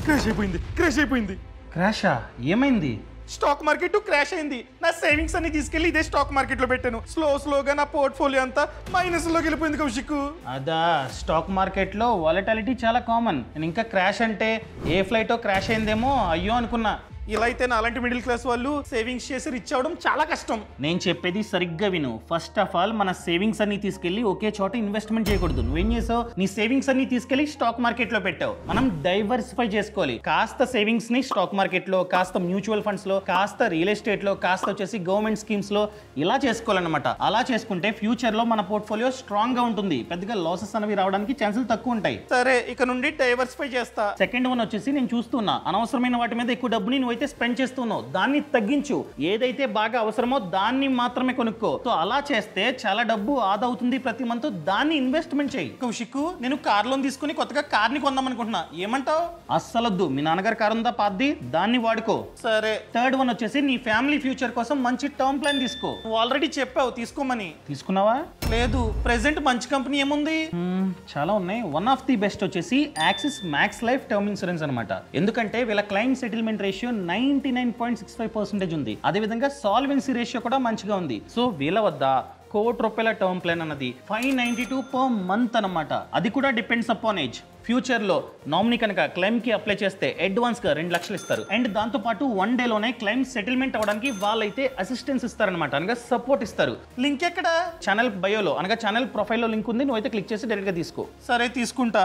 Crash అయిపోయింది. క్రాషా? ఏమైంది? Stock market crash అయింది. నా సేవింగ్స్ అన్ని తీసుకెళ్లి ఇదే స్టాక్ మార్కెట్ లో పెట్టాను. స్లోగా నా పోర్ట్ఫోలియో అంతా మైనస్ లోకి వెళ్ళిపోయింది కౌశిక్. అదా, స్టాక్ మార్కెట్లో వాలటాలిటీ చాలా కామన్. నేను ఇంకా క్రాష్ అంటే ఏ ఫ్లైటో క్రాష్ అయిందేమో అయ్యో అనుకున్నా. ఇలా అయితే నా అలాంటి మిడిల్ క్లాస్ వాళ్ళు సేవింగ్స్ చేసి రిచ్ అవడం చాలా కష్టం. నేను చెప్పేది సరిగ్గా విను. ఫస్ట్ ఆఫ్ ఆల్ మన సేవింగ్స్ అన్ని తీసుకెళ్లి ఒకే చోట ఇన్వెస్ట్మెంట్ చేయకూడదు. నువ్వేం చేసావు? నీ సేవింగ్స్ అన్ని తీసుకెళ్లి స్టాక్ మార్కెట్ లో పెట్టావు. మనం డైవర్సిఫై చేసుకోవాలి. కాస్త సేవింగ్స్ ని స్టాక్ మార్కెట్ లో, కాస్త మ్యూచువల్ ఫండ్స్ లో, కాస్త రియల్ ఎస్టేట్ లో, కాస్త వచ్చేసి గవర్నమెంట్ స్కీమ్స్ లో ఇలా చేసుకోవాలన్నమాట. అలా చేసుకుంటే ఫ్యూచర్ లో మన పోర్ట్ఫోలియో స్ట్రాంగ్ గా ఉంటుంది. పెద్దగా లాసెస్ అనేవి రావడానికి ఛాన్సెస్ తక్కువ ఉంటాయి. సరే, ఇక నుండి డైవర్సిఫై చేస్తా. సెకండ్ వన్ వచ్చేసి నేను చూస్తున్నా, అనవసరమైన వాటి మీద ఎక్కువ డబ్బుని నువ్వైతే స్పెండ్ చేస్తున్నావు. దాన్ని తగ్గించు. ఏదైతే బాగా అవసరమో దాన్ని మాత్రమే కొనుక్కో. సో అలా చేస్తే చాలా డబ్బు ఆదా అవుతుంది ప్రతి మంత్. దాన్ని ఇన్వెస్ట్మెంట్ చేయి. కౌశిక్, నేను కార్ లోన్ తీసుకుని కొత్తగా కార్ ని కొందాం అనుకుంటున్నా. ఏమంటావు? అస్సలొద్దు. మీ నాన్నగారి కారు ఉందా పాతది? దాన్ని వాడుకో. సరే. థర్డ్ వన్ వచ్చేసి నీ ఫ్యామిలీ ఫ్యూచర్ కోసం మంచి టర్మ్ ప్లాన్ తీసుకో. నువ్వు ఆల్రెడీ చెప్పావు తీసుకోమని. తీసుకున్నావా? లేదు. ప్రెసెంట్ మంచి కంపెనీ ఏముంది? చాలా ఉన్నాయి. వన్ ఆఫ్ ది బెస్ట్ వచ్చేసి axis max life term insurance అనమాట. ఎందుకంటే వీళ్ళ క్లైమ్ సెటిల్మెంట్ రేషియో 99.65% ఉంది. అదే విధంగా సాల్వెన్సీ రేషియో కూడా మంచిగా ఉంది. సో వీళ్ళ వద్ద ₹1,00,00,000 టర్మ్ ప్లాన్ అన్నది 592 పర్ మంత్ అనమాట. అది కూడా డిపెండ్స్ అపాన్ ఏజ్. ఫ్యూచర్ లో నామినీ కనుక క్లెయిమ్ కి అప్లై చేస్తే అడ్వాన్స్ గా 2 లక్షలు ఇస్తారు. అండ్ దాంతో పాటు 1 డేలోనే క్లెయిమ్ సెటిల్మెంట్ అవడానికి వాళ్ళైతే అసిస్టెన్స్ ఇస్తారనమాట. అనగా సపోర్ట్ ఇస్తారు. లింక్ ఎక్కడ? ఛానల్ బయోలో అనగా ఛానల్ ప్రొఫైల్లో లింక్ ఉంది. నువ్వైతే క్లిక్ చేసి డైరెక్ట్ గా తీసుకో. సరే, తీసుకుంటా.